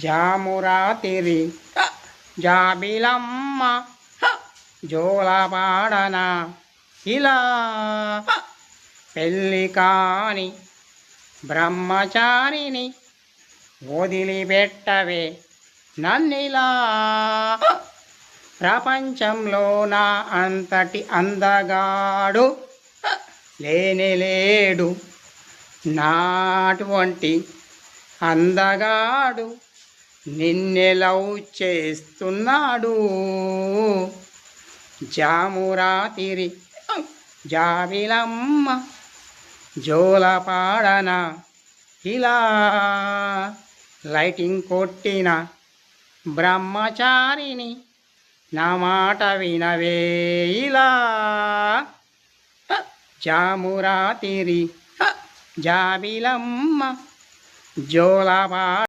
జామురాతిరి జాబిలమ్మ జోలపాడన ఇలా పెళ్ళి కాని బ్రహ్మచారిని వదిలిపెట్టవే నన్నిలా ప్రపంచంలో నా అంతటి అందగాడు లేనేలేడు నాటువంటి అందగాడు నిన్నే లవ్ చేస్తున్నాడు జామురాతిరి జాబిలమ్మ జోలపాడన ఇలా లైటింగ్ కొట్టిన బ్రహ్మచారిని నా మాట వినవే ఇలా జామురాతిరి జాబిలమ్మ జోలపాడ